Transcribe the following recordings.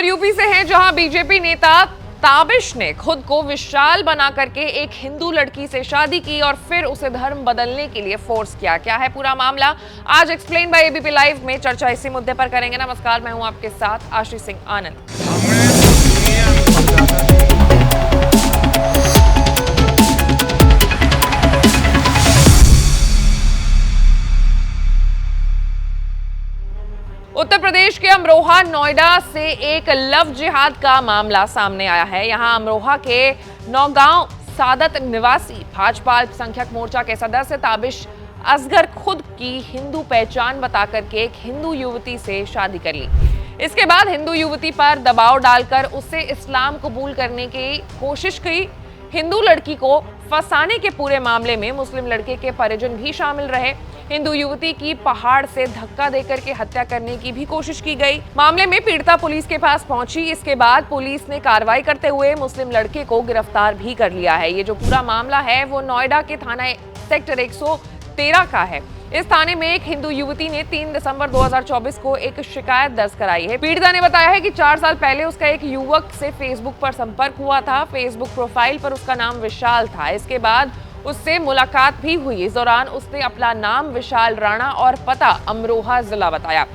खबर यूपी से है, जहां बीजेपी नेता ताबिश ने खुद को विशाल बना करके एक हिंदू लड़की से शादी की और फिर उसे धर्म बदलने के लिए फोर्स किया। क्या है पूरा मामला, आज एक्सप्लेन बाय एबीपी लाइव में चर्चा इसी मुद्दे पर करेंगे। नमस्कार, मैं हूं आपके साथ आशीष सिंह आनंद। उत्तर प्रदेश के अमरोहा नोएडा से एक लव जिहाद का मामला सामने आया है। यहां अमरोहा के नौगांव सादत निवासी भाजपा अल्पसंख्यक मोर्चा के सदस्य ताबिश असगर खुद की हिंदू पहचान बता करके एक हिंदू युवती से शादी कर ली। इसके बाद हिंदू युवती पर दबाव डालकर उससे इस्लाम कबूल करने की कोशिश की। हिंदू लड़की को फंसाने के पूरे मामले में मुस्लिम लड़के के परिजन भी शामिल रहे। हिंदू युवती की पहाड़ से धक्का देकर के हत्या करने की भी कोशिश की गई। मामले में पीड़िता पुलिस के पास पहुंची। इसके बाद पुलिस ने कार्रवाई करते हुए मुस्लिम लड़के को गिरफ्तार भी कर लिया है। ये जो पूरा मामला है वो नोएडा के थाना सेक्टर 113 का है। इस थाने में एक हिंदू युवती ने 3 दिसंबर 2024 को एक शिकायत दर्ज कराई है। पीड़िता ने बताया है कि 4 साल पहले उसका एक युवक से फेसबुक पर संपर्क हुआ था। फेसबुक प्रोफाइल पर उसका नाम विशाल था। इसके बाद उससे मुलाकात भी हुई। इस दौरान उसने अपना नाम विशाल राणा और पता अमरोहा जिला बताया।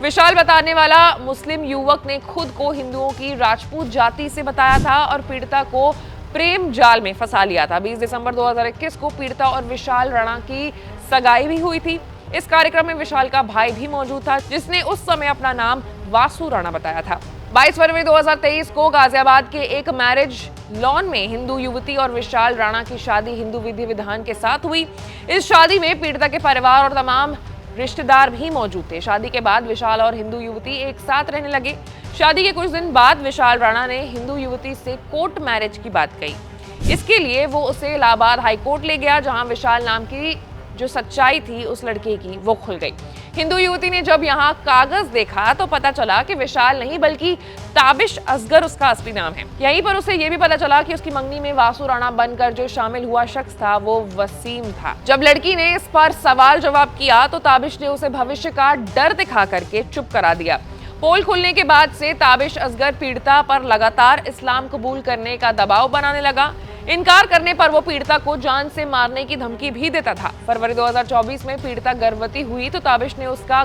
विशाल बताने वाला मुस्लिम युवक ने खुद को हिंदुओं की राजपूत जाति से बताया था और पीड़िता को प्रेम जाल में फंसा लिया था। 20 दिसंबर 2021 को पीड़िता और विशाल राणा की सगाई भी हुई थी। इस कार्यक्रम में विशाल का भाई भी मौजूद था, जिसने उस समय अपना नाम वासु राणा बताया था। 22 फरवरी 2023 को गाजियाबाद के एक मैरिज लॉन में हिंदू युवती और विशाल राणा की शादी हिंदू विधि विधान के साथ हुई। इस शादी में पीड़िता के परिवार और तमाम रिश्तेदार भी मौजूद थे। शादी के बाद विशाल और हिंदू युवती एक साथ रहने लगे। शादी के कुछ दिन बाद विशाल राणा ने हिंदू युवती से कोर्ट मैरिज की बात कही। इसके लिए वो उसे इलाहाबाद हाईकोर्ट ले गया, जहां विशाल नाम की जो सच्चाई थी उस लड़के की वो खुल गई। हिंदू युवती ने जब यहाँ कागज देखा तो पता चला कि विशाल नहीं बल्कि ताबिश असगर उसका असली नाम है। यहीं पर उसे ये भी पता चला कि उसकी मंगनी में वासु राणा बनकर जो शामिल हुआ शख्स था वो वसीम था। जब लड़की ने इस पर सवाल जवाब किया तो ताबिश ने उसे भविष्य का डर दिखा करके चुप करा दिया। पोल खुलने के बाद से ताबिश असगर पीड़िता पर लगातार इस्लाम कबूल करने का दबाव बनाने लगा। इनकार करने पर वो पीड़िता को जान से मारने की धमकी भी देता था। फरवरी 2024 में पीड़िता गर्भवती हुई तो ताबिश ने उसका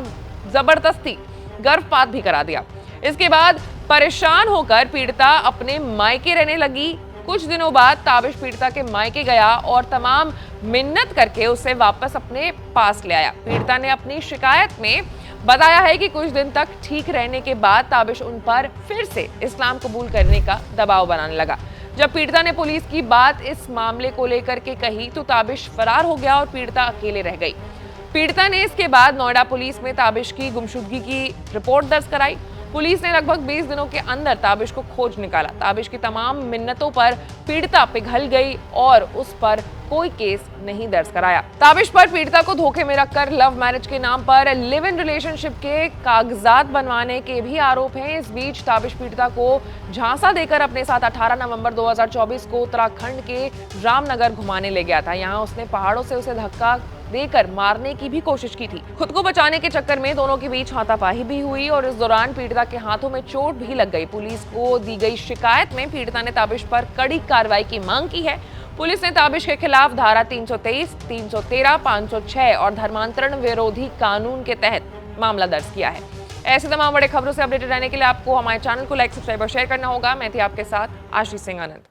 जबरदस्ती गर्भपात भी करा दिया। इसके बाद परेशान होकर पीड़िता अपने मायके रहने लगी। कुछ दिनों बाद ताबिश पीड़िता के मायके गया और तमाम मिन्नत करके उसे वापस अपने पास ले आया। पीड़िता ने अपनी शिकायत में बताया है कि कुछ दिन तक ठीक रहने के बाद ताबिश उन पर फिर से इस्लाम कबूल करने का दबाव बनाने लगा। जब पीड़िता ने पुलिस की बात इस मामले को लेकर के कही तो ताबिश फरार हो गया और पीड़िता अकेले रह गई। पीड़िता ने इसके बाद नोएडा पुलिस में ताबिश की गुमशुदगी की रिपोर्ट दर्ज कराई। पुलिस ने लगभग 20 दिनों के अंदर ताबिश को खोज निकाला। ताबिश की तमाम मिन्नतों पर पीड़िता पिघल गई और उस पर कोई केस नहीं दर्ज कराया। ताबिश पर पीड़िता को धोखे में रखकर लव मैरिज के नाम पर लिव इन रिलेशनशिप के कागजात बनवाने के भी आरोप हैं। इस बीच ताबिश पीड़िता को झांसा देकर अपने साथ 18 नवंबर 2024 को उत्तराखंड के रामनगर घुमाने ले गया था। यहाँ उसने पहाड़ों से उसे धक्का देकर मारने की भी कोशिश की थी। खुद को बचाने के चक्कर में दोनों के बीच हाथापाई भी हुई और इस दौरान पीड़िता के हाथों में चोट भी लग गई। पुलिस को दी गई शिकायत में पीड़िता ने ताबिश पर कड़ी कार्रवाई की मांग की है। पुलिस ने ताबिश के खिलाफ धारा 323, 313, 506 और धर्मांतरण विरोधी कानून के तहत मामला दर्ज किया है। ऐसे तमाम बड़े खबरों से अपडेटेड रहने के लिए आपको हमारे चैनल को लाइक, सब्सक्राइब और शेयर करना होगा। मैं थी आपके साथ आशीष सिंह आनंद।